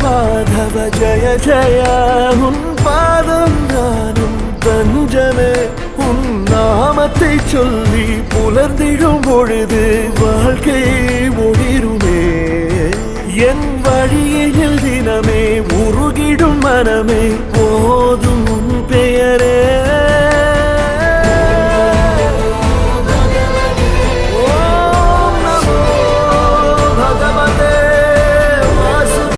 மாதவ ஜய ஜய உன் பாதம் நானும் தஞ்சமே உன் நாமத்தை சொல்லி புலர்ந்திடும் பொழுது வாழ்க்கை ஒளிருமே என் வழியில் தினமே உருகிடும் மனமே போதும்